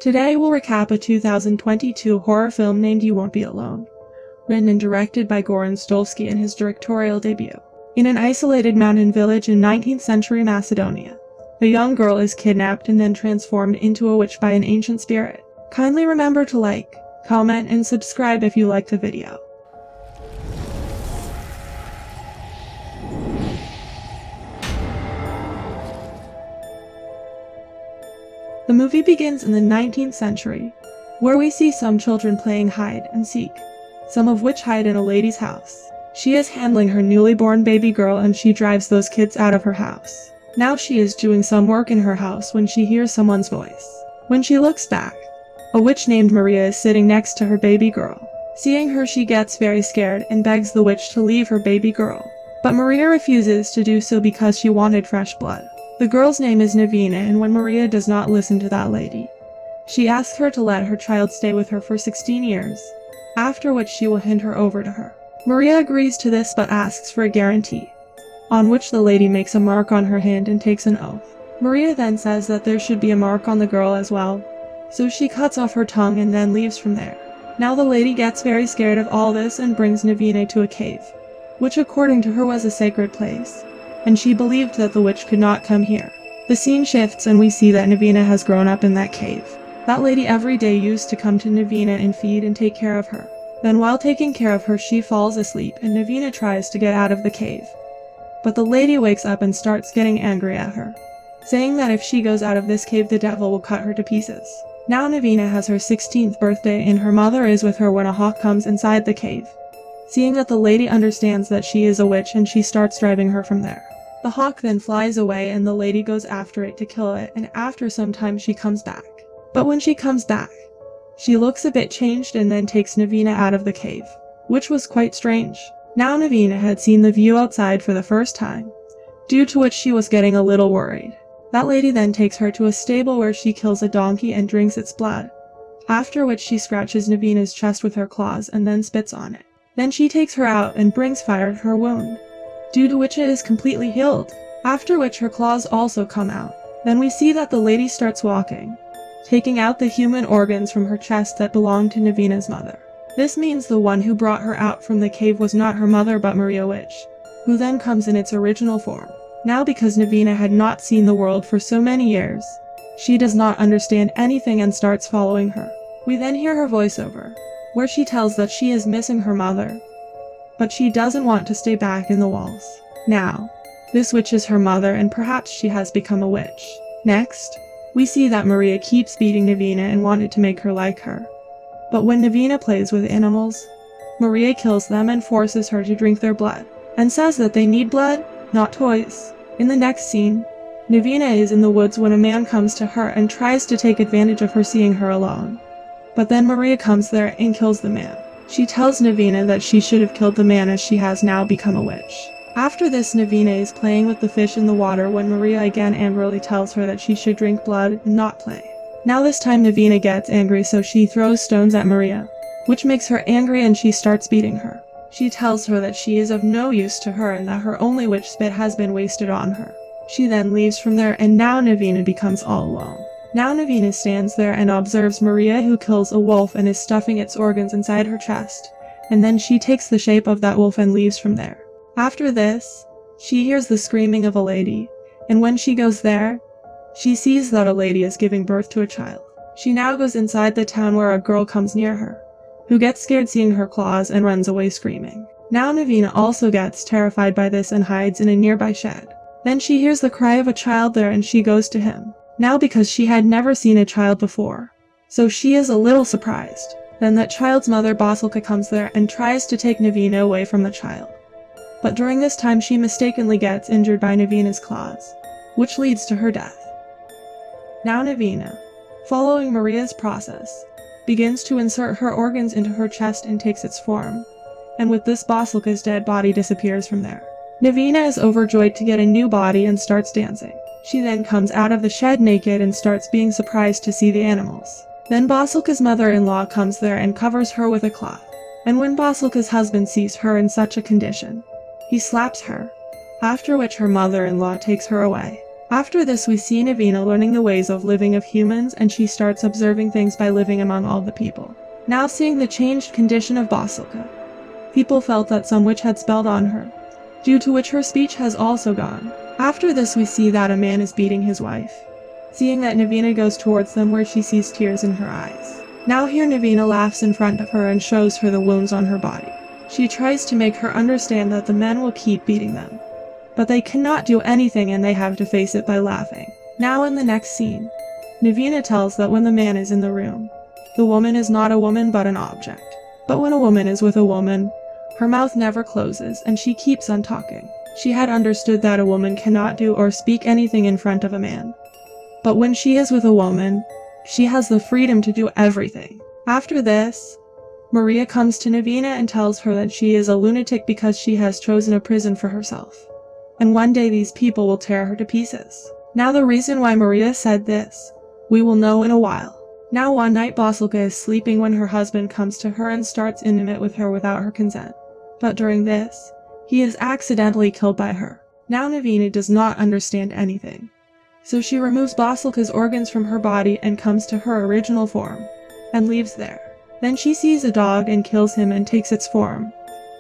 Today we'll recap a 2022 horror film named You Won't Be Alone, written and directed by Goran Stolsky in his directorial debut. In an isolated mountain village in 19th century Macedonia, a young girl is kidnapped and then transformed into a witch by an ancient spirit. Kindly remember to like, comment, and subscribe if you liked the video. The movie begins in the 19th century, where we see some children playing hide and seek, some of which hide in a lady's house. She is handling her newly born baby girl and she drives those kids out of her house. Now she is doing some work in her house when she hears someone's voice. When she looks back, a witch named Maria is sitting next to her baby girl. Seeing her, she gets very scared and begs the witch to leave her baby girl. But Maria refuses to do so because she wanted fresh blood. The girl's name is Navina, and when Maria does not listen to that lady, she asks her to let her child stay with her for 16 years, after which she will hand her over to her. Maria agrees to this but asks for a guarantee, on which the lady makes a mark on her hand and takes an oath. Maria then says that there should be a mark on the girl as well, so she cuts off her tongue and then leaves from there. Now the lady gets very scared of all this and brings Navina to a cave, which according to her was a sacred place, and she believed that the witch could not come here. The scene shifts and we see that Navina has grown up in that cave. That lady every day used to come to Navina and feed and take care of her. Then while taking care of her, she falls asleep and Navina tries to get out of the cave. But the lady wakes up and starts getting angry at her, saying that if she goes out of this cave the devil will cut her to pieces. Now Navina has her 16th birthday and her mother is with her when a hawk comes inside the cave. Seeing that the lady understands that she is a witch and she starts driving her from there. The hawk then flies away and the lady goes after it to kill it, and after some time she comes back. But when she comes back, she looks a bit changed and then takes Navina out of the cave, which was quite strange. Now Navina had seen the view outside for the first time, due to which she was getting a little worried. That lady then takes her to a stable where she kills a donkey and drinks its blood, after which she scratches Navina's chest with her claws and then spits on it. Then she takes her out and brings fire to her wound, due to which it is completely healed, after which her claws also come out. Then we see that the lady starts walking, taking out the human organs from her chest that belonged to Navina's mother. This means the one who brought her out from the cave was not her mother but Maria Witch, who then comes in its original form. Now because Navina had not seen the world for so many years, she does not understand anything and starts following her. We then hear her voiceover, where she tells that she is missing her mother, but she doesn't want to stay back in the walls. Now, this witch is her mother and perhaps she has become a witch. Next, we see that Maria keeps beating Navina and wanted to make her like her. But when Navina plays with animals, Maria kills them and forces her to drink their blood, and says that they need blood, not toys. In the next scene, Navina is in the woods when a man comes to her and tries to take advantage of her seeing her alone. But then Maria comes there and kills the man. She tells Navina that she should have killed the man as she has now become a witch. After this, Navina is playing with the fish in the water when Maria again angrily tells her that she should drink blood and not play. Now this time Navina gets angry, so she throws stones at Maria, which makes her angry and she starts beating her. She tells her that she is of no use to her and that her only witch spit has been wasted on her. She then leaves from there and now Navina becomes all alone. Now Navina stands there and observes Maria, who kills a wolf and is stuffing its organs inside her chest, and then she takes the shape of that wolf and leaves from there. After this, she hears the screaming of a lady, and when she goes there, she sees that a lady is giving birth to a child. She now goes inside the town where a girl comes near her, who gets scared seeing her claws and runs away screaming. Now Navina also gets terrified by this and hides in a nearby shed. Then she hears the cry of a child there and she goes to him. Now because she had never seen a child before, so she is a little surprised. Then that child's mother Basilka comes there and tries to take Navina away from the child. But during this time she mistakenly gets injured by Navina's claws, which leads to her death. Now Navina, following Maria's process, begins to insert her organs into her chest and takes its form, and with this Basilka's dead body disappears from there. Navina is overjoyed to get a new body and starts dancing. She then comes out of the shed naked and starts being surprised to see the animals. Then Basilka's mother-in-law comes there and covers her with a cloth. And when Basilka's husband sees her in such a condition, he slaps her, after which her mother-in-law takes her away. After this we see Navina learning the ways of living of humans, and she starts observing things by living among all the people. Now seeing the changed condition of Basilka, people felt that some witch had spelled on her, due to which her speech has also gone. After this we see that a man is beating his wife. Seeing that, Navina goes towards them where she sees tears in her eyes. Now here Navina laughs in front of her and shows her the wounds on her body. She tries to make her understand that the men will keep beating them, but they cannot do anything and they have to face it by laughing. Now in the next scene, Navina tells that when the man is in the room, the woman is not a woman but an object. But when a woman is with a woman, her mouth never closes and she keeps on talking. She had understood that a woman cannot do or speak anything in front of a man. But when she is with a woman, she has the freedom to do everything. After this, Maria comes to Navina and tells her that she is a lunatic because she has chosen a prison for herself, and one day these people will tear her to pieces. Now the reason why Maria said this, we will know in a while. Now one night Basilka is sleeping when her husband comes to her and starts intimate with her without her consent. But during this, he is accidentally killed by her. Now Navina does not understand anything, so she removes Basilka's organs from her body and comes to her original form, and leaves there. Then she sees a dog and kills him and takes its form,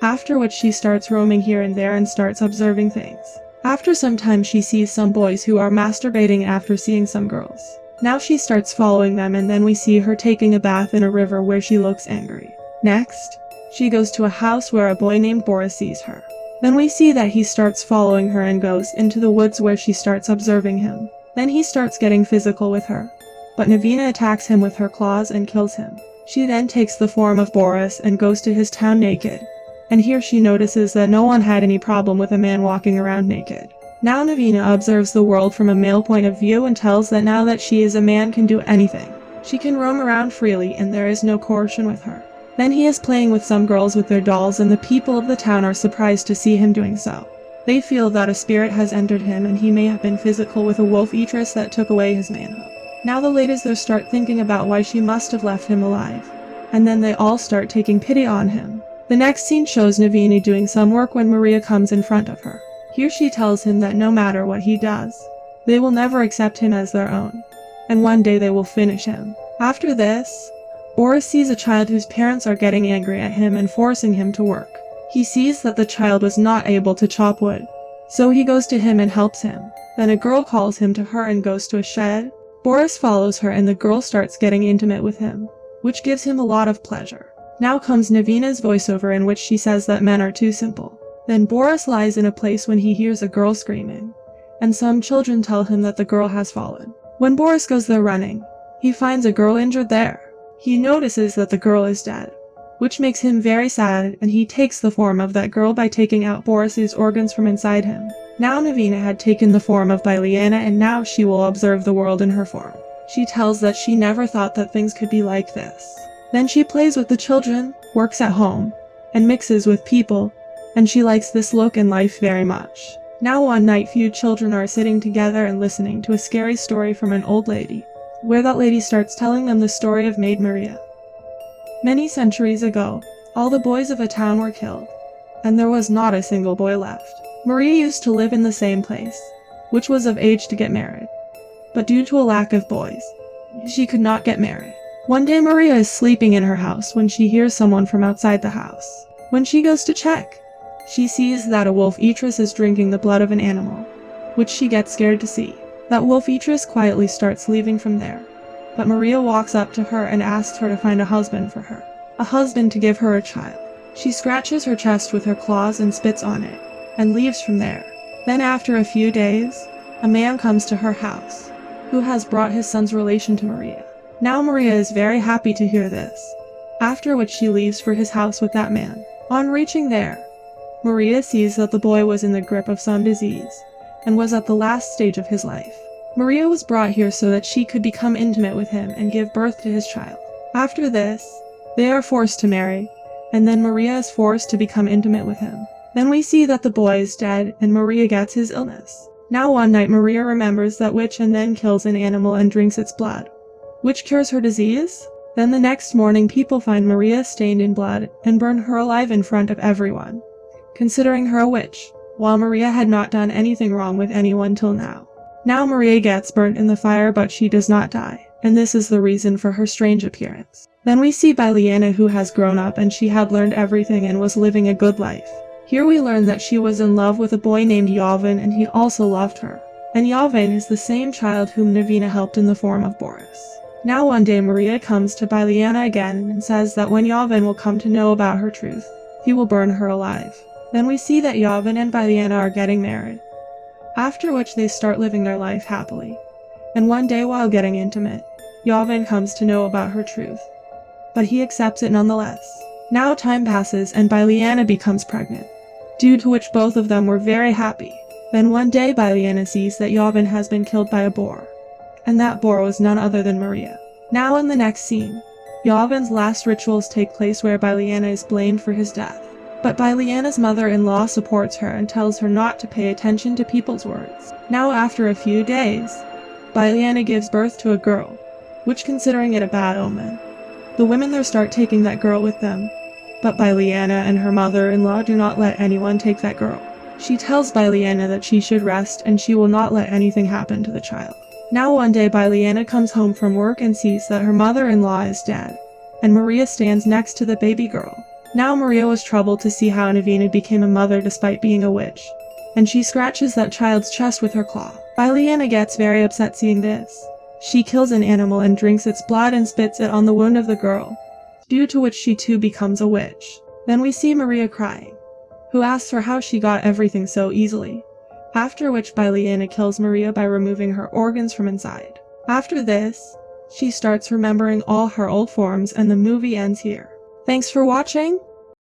after which she starts roaming here and there and starts observing things. After some time she sees some boys who are masturbating after seeing some girls. Now she starts following them, and then we see her taking a bath in a river where she looks angry. Next, she goes to a house where a boy named Boris sees her. Then we see that he starts following her and goes into the woods where she starts observing him. Then he starts getting physical with her, but Navina attacks him with her claws and kills him. She then takes the form of Boris and goes to his town naked, and here she notices that no one had any problem with a man walking around naked. Now Navina observes the world from a male point of view and tells that now that she is a man can do anything. She can roam around freely and there is no coercion with her. Then he is playing with some girls with their dolls, and the people of the town are surprised to see him doing so. They feel that a spirit has entered him and he may have been physical with a wolf eatress that took away his manhood. Now the ladies there start thinking about why she must have left him alive, and then they all start taking pity on him. The next scene shows Navina doing some work when Maria comes in front of her. Here she tells him that no matter what he does, they will never accept him as their own, and one day they will finish him. After this, Boris sees a child whose parents are getting angry at him and forcing him to work. He sees that the child was not able to chop wood, so he goes to him and helps him. Then a girl calls him to her and goes to a shed. Boris follows her and the girl starts getting intimate with him, which gives him a lot of pleasure. Now comes Navina's voiceover in which she says that men are too simple. Then Boris lies in a place when he hears a girl screaming, and some children tell him that the girl has fallen. When Boris goes there running, he finds a girl injured there. He notices that the girl is dead, which makes him very sad, and he takes the form of that girl by taking out Boris's organs from inside him. Now Navina had taken the form of Bilyana, and now she will observe the world in her form. She tells that she never thought that things could be like this. Then she plays with the children, works at home, and mixes with people, and she likes this look in life very much. Now one night few children are sitting together and listening to a scary story from an old lady, where that lady starts telling them the story of Maid Maria. Many centuries ago, all the boys of a town were killed, and there was not a single boy left. Maria used to live in the same place, which was of age to get married, but due to a lack of boys, she could not get married. One day Maria is sleeping in her house when she hears someone from outside the house. When she goes to check, she sees that a wolf eatress is drinking the blood of an animal, which she gets scared to see. That wolf eatress quietly starts leaving from there, but Maria walks up to her and asks her to find a husband for her, a husband to give her a child. She scratches her chest with her claws and spits on it, and leaves from there. Then after a few days, a man comes to her house, who has brought his son's relation to Maria. Now Maria is very happy to hear this, after which she leaves for his house with that man. On reaching there, Maria sees that the boy was in the grip of some disease, and was at the last stage of his life. Maria was brought here so that she could become intimate with him and give birth to his child. After this, they are forced to marry, and then Maria is forced to become intimate with him. Then we see that the boy is dead and Maria gets his illness. Now one night Maria remembers that witch and then kills an animal and drinks its blood, which cures her disease. Then the next morning people find Maria stained in blood and burn her alive in front of everyone, considering her a witch, while Maria had not done anything wrong with anyone till now. Now Maria gets burnt in the fire, but she does not die, and this is the reason for her strange appearance. Then we see Bilyana, who has grown up and she had learned everything and was living a good life. Here we learn that she was in love with a boy named Yavin, and he also loved her. And Yavin is the same child whom Navina helped in the form of Boris. Now one day Maria comes to Bilyana again and says that when Yavin will come to know about her truth, he will burn her alive. Then we see that Yavin and Bilyana are getting married, after which they start living their life happily. And one day while getting intimate, Yavin comes to know about her truth, but he accepts it nonetheless. Now time passes and Bilyana becomes pregnant, due to which both of them were very happy. Then one day Bilyana sees that Yavin has been killed by a boar, and that boar was none other than Maria. Now in the next scene, Yavin's last rituals take place where Bilyana is blamed for his death. But Bilyana's mother-in-law supports her and tells her not to pay attention to people's words. Now after a few days, Bilyana gives birth to a girl, which considering it a bad omen. The women there start taking that girl with them, but Bilyana and her mother-in-law do not let anyone take that girl. She tells Bilyana that she should rest and she will not let anything happen to the child. Now one day Bilyana comes home from work and sees that her mother-in-law is dead, and Maria stands next to the baby girl. Now Maria was troubled to see how Navina became a mother despite being a witch, and she scratches that child's chest with her claw. Bilyana gets very upset seeing this. She kills an animal and drinks its blood and spits it on the wound of the girl, due to which she too becomes a witch. Then we see Maria crying, who asks her how she got everything so easily, after which Bilyana kills Maria by removing her organs from inside. After this, she starts remembering all her old forms and the movie ends here. Thanks for watching.